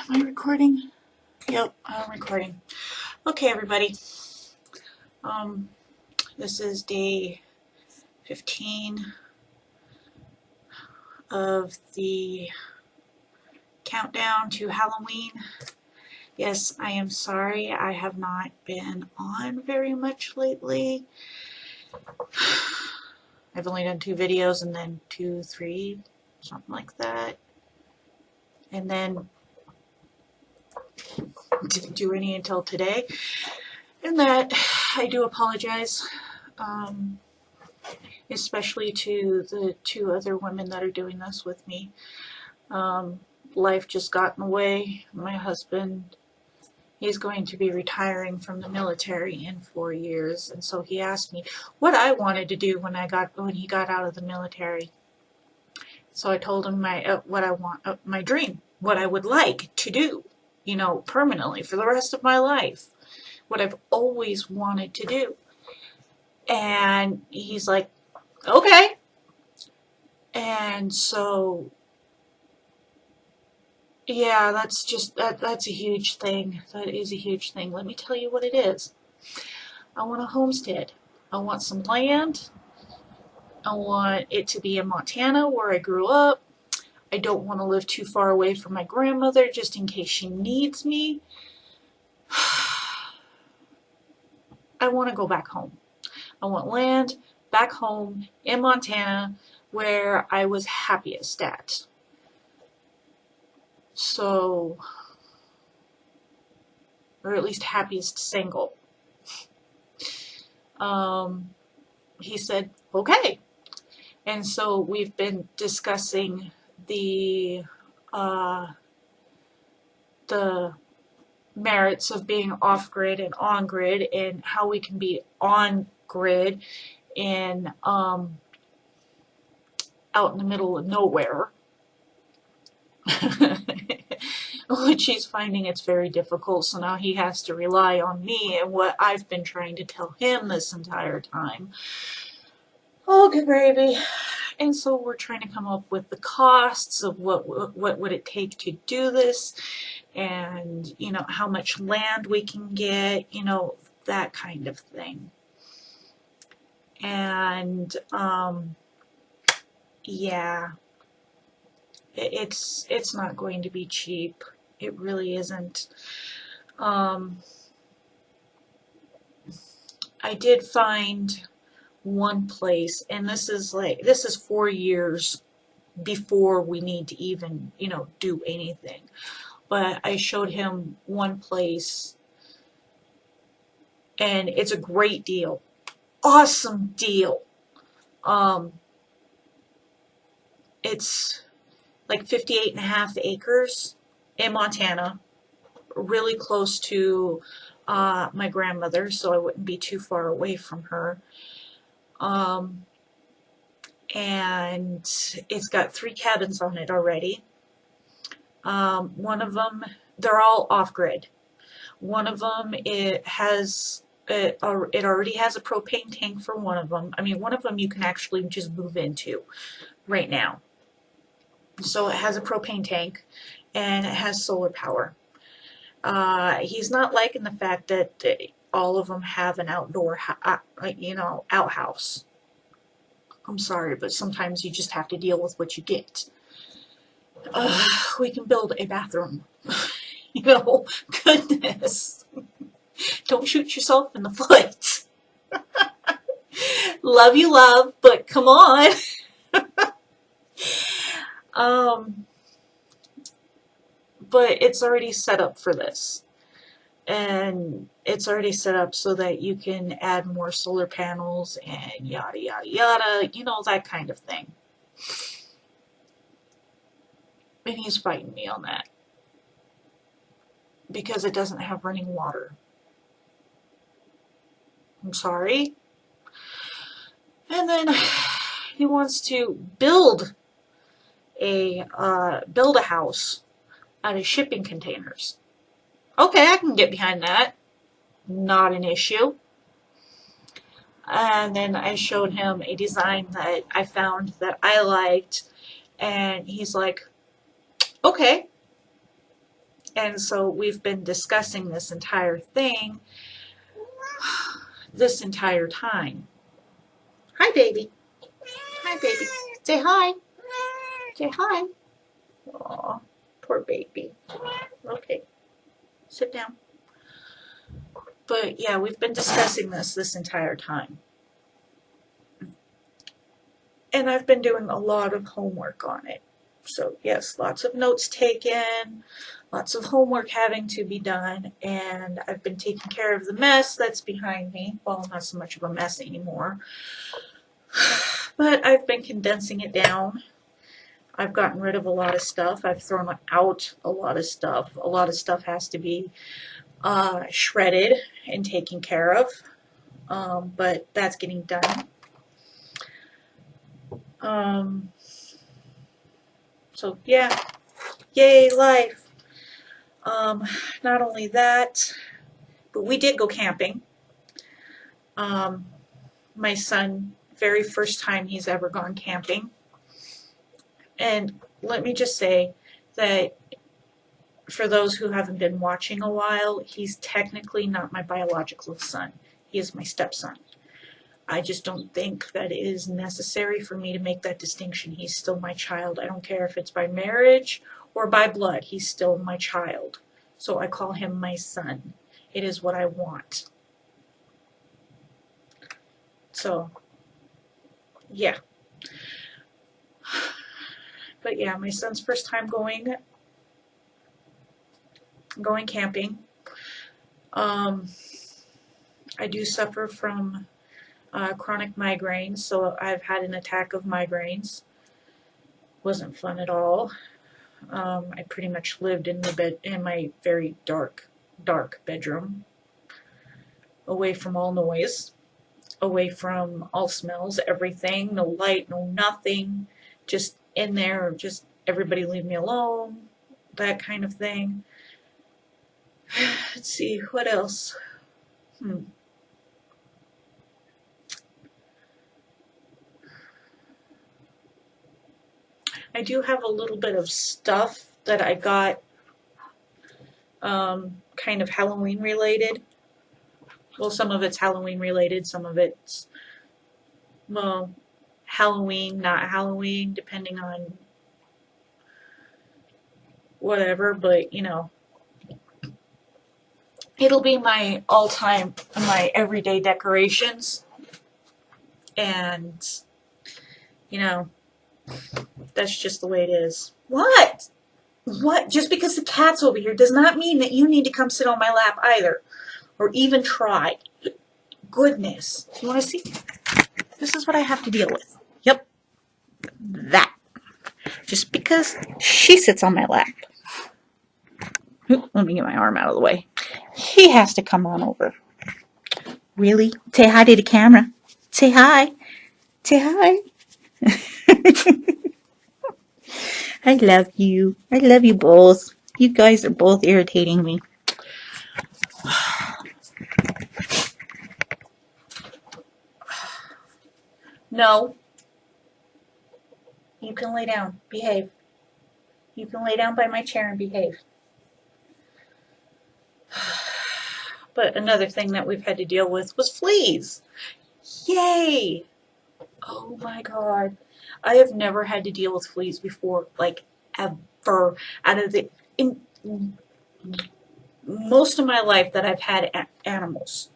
Am I recording? Yep, I'm recording. Okay, everybody. Um, this is day 15 of the countdown to Halloween. Yes, I am sorry I have not been on very much lately. I've only done 2 videos and then 2, 3, something like that. And then didn't do any until today. And that I do apologize. Especially to the 2 other women that are doing this with me. Life just got in the way. My husband, he's going to be retiring from the military in 4 years, and so he asked me what I wanted to do when he got out of the military. So I told him what I want, my dream, what I would like to do, permanently for the rest of my life, what I've always wanted to do. And he's like, okay. And so, yeah, that's a huge thing. That is a huge thing. Let me tell you what it is. I want a homestead. I want some land. I want it to be in Montana where I grew up. I don't want to live too far away from my grandmother just in case she needs me. I want to go back home. I want land back home in Montana where I was happiest at. So, or at least happiest single. He said, okay. And so we've been discussing the merits of being off-grid and on-grid and how we can be on-grid and out in the middle of nowhere. Which he's finding it's very difficult, so now he has to rely on me and what I've been trying to tell him this entire time. Okay, baby. And so we're trying to come up with the costs of what would it take to do this, and how much land we can get, that kind of thing. And yeah, it's not going to be cheap. It really isn't. I did find one place, and this is 4 years before we need to even, do anything. But I showed him one place, and it's a great deal. Awesome deal. It's like 58.5 acres in Montana, really close to my grandmother, so I wouldn't be too far away from her. And it's got 3 cabins on it already. One of them, they're all off-grid. One of them, it already has a propane tank for one of them. I mean, one of them you can actually just move into right now. So it has a propane tank and it has solar power. He's not liking the fact that all of them have an outdoor, outhouse. I'm sorry, but sometimes you just have to deal with what you get. We can build a bathroom. Goodness. Don't shoot yourself in the foot. Love you, love, but come on. But it's already set up for this. And it's already set up so that you can add more solar panels and yada, yada, yada, that kind of thing. And he's fighting me on that because it doesn't have running water. I'm sorry. And then he wants to build a house out of shipping containers. Okay, I can get behind that. Not an issue. And then I showed him a design that I found that I liked, and he's like, okay. And so we've been discussing this entire thing this entire time. Hi, baby. Hi, baby. Say hi. Say hi. Aw, poor baby. Okay, sit down. But yeah, we've been discussing this entire time. And I've been doing a lot of homework on it. So yes, lots of notes taken, lots of homework having to be done, and I've been taking care of the mess that's behind me. Well, not so much of a mess anymore, but I've been condensing it down. I've gotten rid of a lot of stuff. I've thrown out a lot of stuff. A lot of stuff has to be shredded and taken care of, but that's getting done. So yeah, yay life. Not only that, but we did go camping. My son, very first time he's ever gone camping. And let me just say that for those who haven't been watching a while, he's technically not my biological son. He is my stepson. I just don't think that it is necessary for me to make that distinction. He's still my child. I don't care if it's by marriage or by blood. He's still my child. So I call him my son. It is what I want. So, yeah. But yeah, my son's first time going camping. I do suffer from chronic migraines, so I've had an attack of migraines. Wasn't fun at all. I pretty much lived in my very dark bedroom, away from all noise, away from all smells, everything, no light, no nothing, just in there, just everybody leave me alone, that kind of thing. Let's see, what else? I do have a little bit of stuff that I got kind of Halloween related. Well, some of it's Halloween related, some of it's, well, Halloween, not Halloween, depending on whatever, but you know, it'll be my my everyday decorations, and you know, that's just the way it is. What? What? Just because the cat's over here does not mean that you need to come sit on my lap either, or even try. Goodness. You want to see? This is what I have to deal with. Yep. That. Just because she sits on my lap. Oop, let me get my arm out of the way. He has to come on over. Really? Say hi to the camera. Say hi. Say hi. I love you. I love you both. You guys are both irritating me. No. You can lay down. Behave. You can lay down by my chair and behave. But another thing that we've had to deal with was fleas. Yay! Oh my god. I have never had to deal with fleas before, like ever. In most of my life that I've had animals,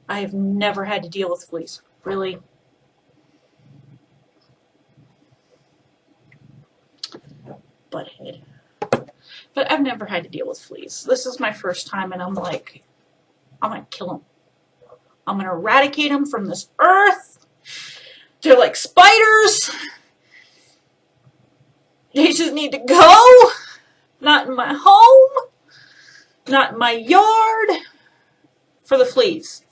I have never had to deal with fleas. Really. Butthead. But I've never had to deal with fleas. This is my first time, and I'm like, I'm gonna kill them. I'm gonna eradicate them from this earth. They're like spiders. They just need to go. Not in my home. Not in my yard. For the fleas.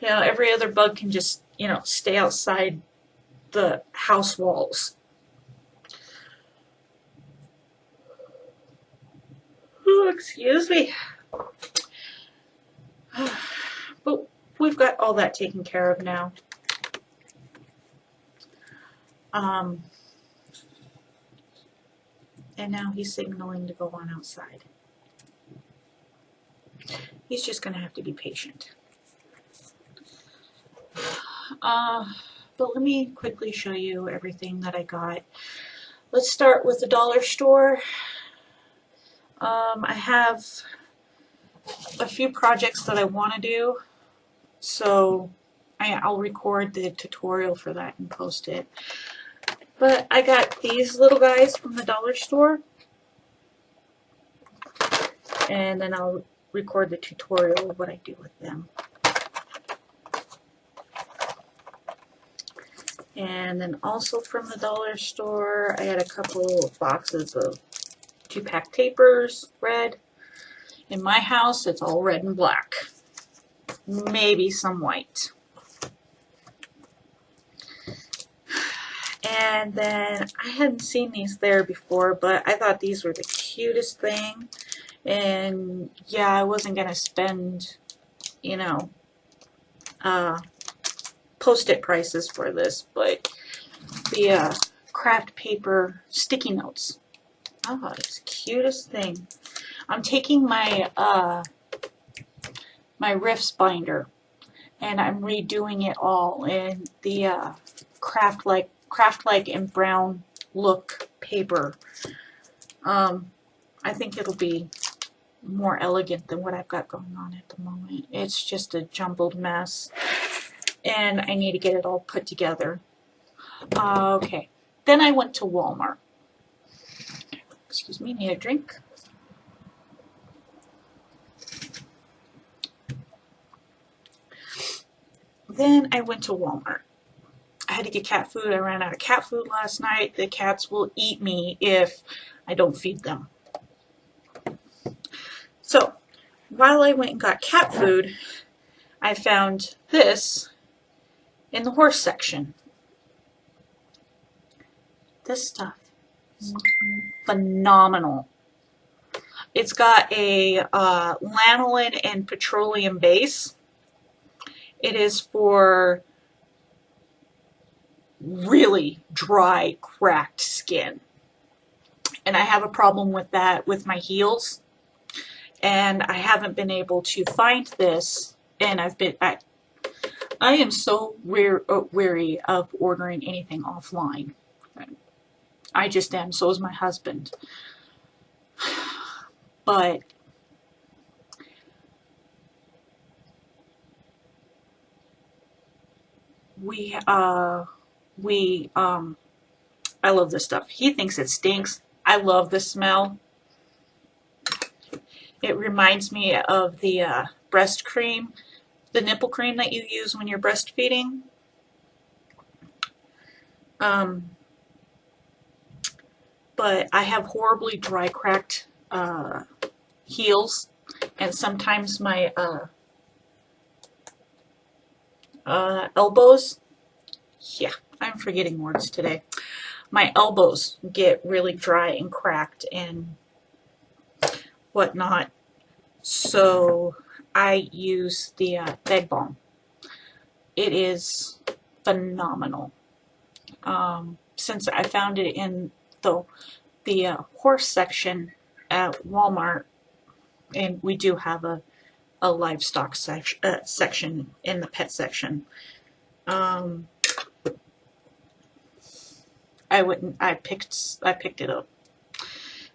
You know, every other bug can just, you know, stay outside the house walls. Ooh, excuse me. But we've got all that taken care of now. And now he's signaling to go on outside. He's just going to have to be patient. But let me quickly show you everything that I got. Let's start with the dollar store. I have a few projects that I want to do, so I'll record the tutorial for that and post it. But I got these little guys from the dollar store, and then I'll record the tutorial of what I do with them. And then also from the dollar store, I had a couple of boxes of 2-pack tapers, red. In my house, it's all red and black. Maybe some white. And then I hadn't seen these there before, but I thought these were the cutest thing. And yeah, I wasn't going to spend, you know, post-it prices for this, but the craft paper sticky notes. Oh, it's the cutest thing. I'm taking my my Riffs binder and I'm redoing it all in the craft like and brown look paper. I think it'll be more elegant than what I've got going on at the moment. It's just a jumbled mess, and I need to get it all put together. Okay, then I went to Walmart. Excuse me, need a drink. Then I went to Walmart. I had to get cat food. I ran out of cat food last night. The cats will eat me if I don't feed them. So, while I went and got cat food, I found this in the horse section. This stuff is phenomenal. It's got a lanolin and petroleum base. It is for really dry, cracked skin. And I have a problem with that with my heels. And I haven't been able to find this. And I am so weary of ordering anything offline. I just am. So is my husband. But I love this stuff. He thinks it stinks. I love the smell. It reminds me of the breast cream, the nipple cream that you use when you're breastfeeding. But I have horribly dry, cracked heels, and sometimes my elbows, yeah, I'm forgetting words today. My elbows get really dry and cracked and whatnot, so I use the bed balm. It is phenomenal. Since I found it in the horse section at Walmart, and we do have a livestock section in the pet section. I picked it up.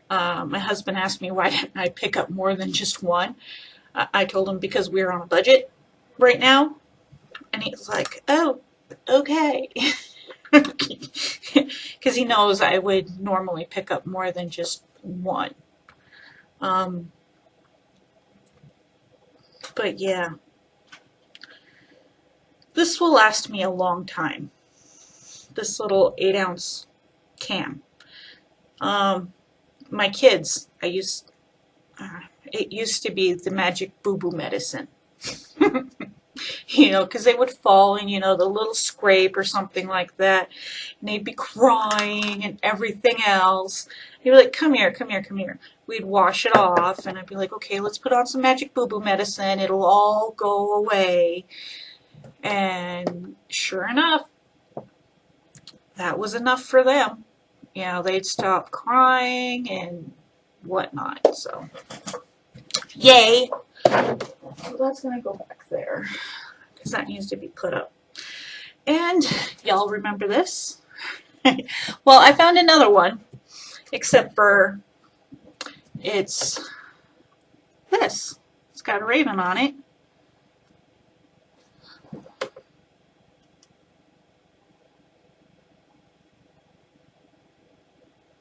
My husband asked me why didn't I pick up more than just one. I told him because we're on a budget right now, and he's like, "Oh, okay," because he knows I would normally pick up more than just one. But yeah, this will last me a long time. This little 8-ounce can. My kids, it used to be the magic boo-boo medicine. You know, because they would fall in, you know, the little scrape or something like that, and they'd be crying and everything else. They'd be like, come here, come here, come here. We'd wash it off, and I'd be like, okay, let's put on some magic boo-boo medicine. It'll all go away. And sure enough, that was enough for them. you know, they'd stop crying and whatnot. So, yay! So that's gonna go back there because that needs to be put up. And y'all remember this? Well, I found another one, except for it's this. It's got a raven on it.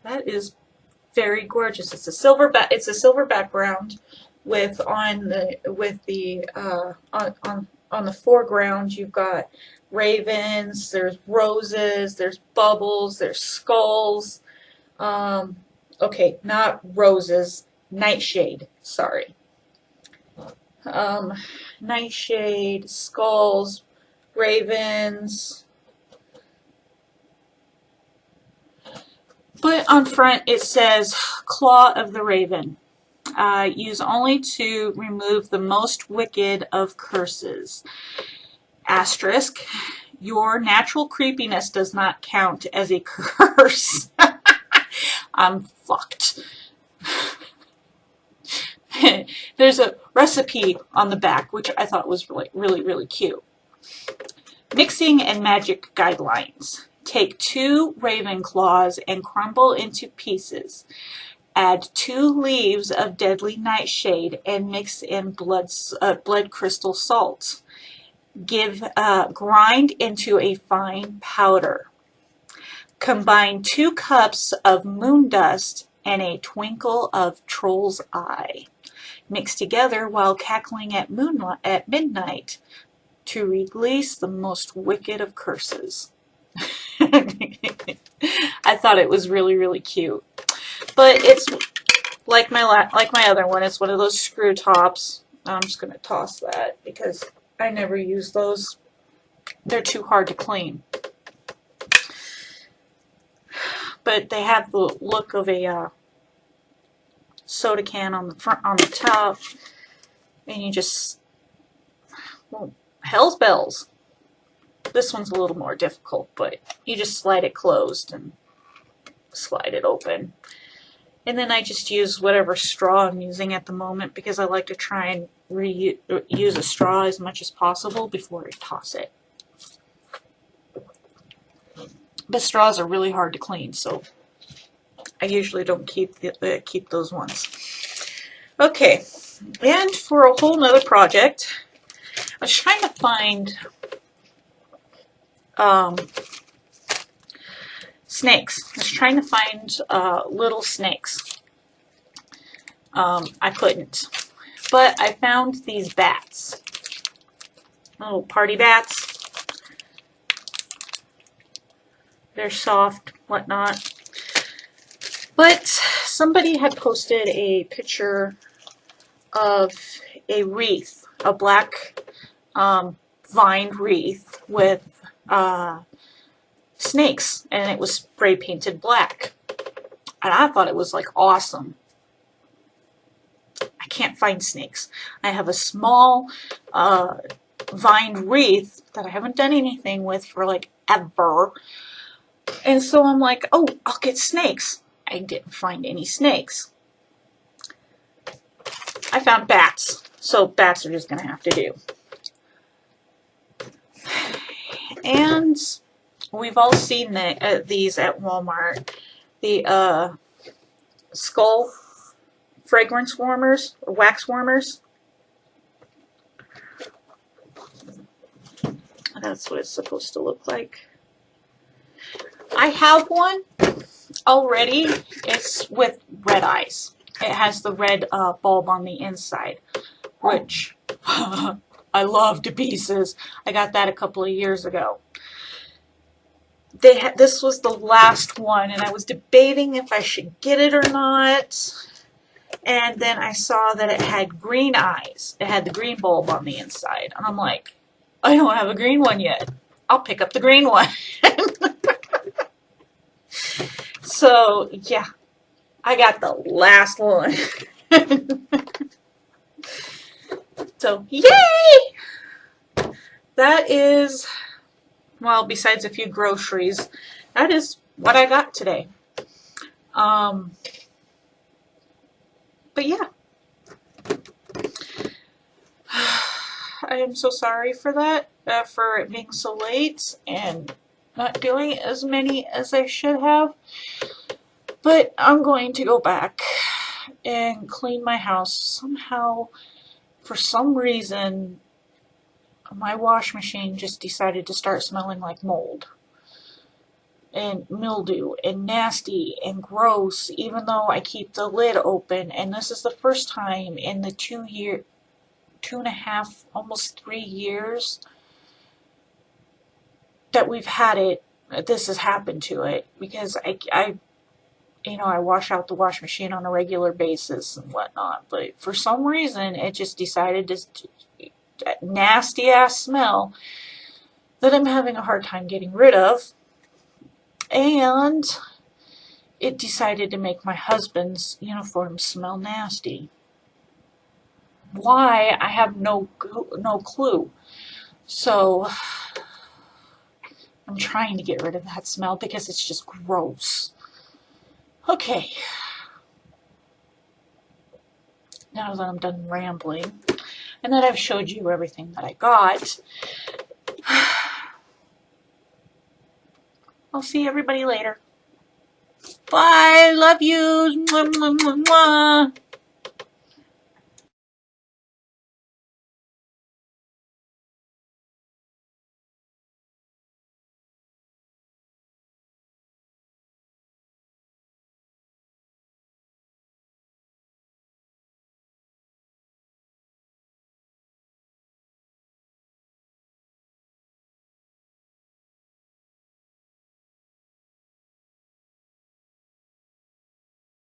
That is very gorgeous. It's a silver background with on the foreground you've got ravens, there's roses, there's bubbles, there's skulls. Okay, not roses, nightshade, sorry. Nightshade, skulls, ravens. But on front it says Claw of the Raven. Use only to remove the most wicked of curses. Asterisk, your natural creepiness does not count as a curse. I'm fucked. There's a recipe on the back, which I thought was really cute. Mixing and magic guidelines. Take 2 raven claws and crumble into pieces. Add 2 leaves of deadly nightshade and mix in blood crystal salt. Grind into a fine powder. Combine 2 cups of moon dust and a twinkle of troll's eye. Mix together while cackling at midnight to release the most wicked of curses. I thought it was really cute. But it's like my other one. It's one of those screw tops. I'm just going to toss that because I never use those. They're too hard to clean. But they have the look of a soda can on the front, on the top, and you just, well, hell's bells. This one's a little more difficult, but you just slide it closed and slide it open. And then I just use whatever straw I'm using at the moment because I like to try and use a straw as much as possible before I toss it. But straws are really hard to clean, so I usually don't keep those ones. Okay, and for a whole nother project, I was trying to find snakes. I was trying to find little snakes. I couldn't. But I found these bats. Little party bats. They're soft, whatnot. But somebody had posted a picture of a wreath, a black vined wreath with snakes, and it was spray painted black. And I thought it was like awesome. I can't find snakes. I have a small vined wreath that I haven't done anything with for like ever. And so I'm like, oh, I'll get snakes. I didn't find any snakes. I found bats. So bats are just going to have to do. And we've all seen these at Walmart. The skull fragrance warmers, or wax warmers. That's what it's supposed to look like. I have one already. It's with red eyes. It has the red bulb on the inside, which I love to pieces. I got that a couple of years ago. This was the last one, and I was debating if I should get it or not. And then I saw that it had green eyes. It had the green bulb on the inside. And I'm like, I don't have a green one yet. I'll pick up the green one. So, yeah, I got the last one. So, yay! That is, well, besides a few groceries, that is what I got today. But yeah. I am so sorry for that, for it being so late and not doing as many as I should have. But I'm going to go back and clean my house. Somehow, for some reason, my wash machine just decided to start smelling like mold and mildew and nasty and gross, even though I keep the lid open. And this is the first time in the 2.5, almost 3 years that we've had it, this has happened to it, because I wash out the wash machine on a regular basis and whatnot, but for some reason it just decided to, that nasty ass smell that I'm having a hard time getting rid of, and it decided to make my husband's uniform smell nasty. Why? I have no clue. So I'm trying to get rid of that smell because it's just gross. Okay. Now that I'm done rambling and that I've showed you everything that I got, I'll see everybody later. Bye. Love you. Mwah, mwah, mwah, mwah.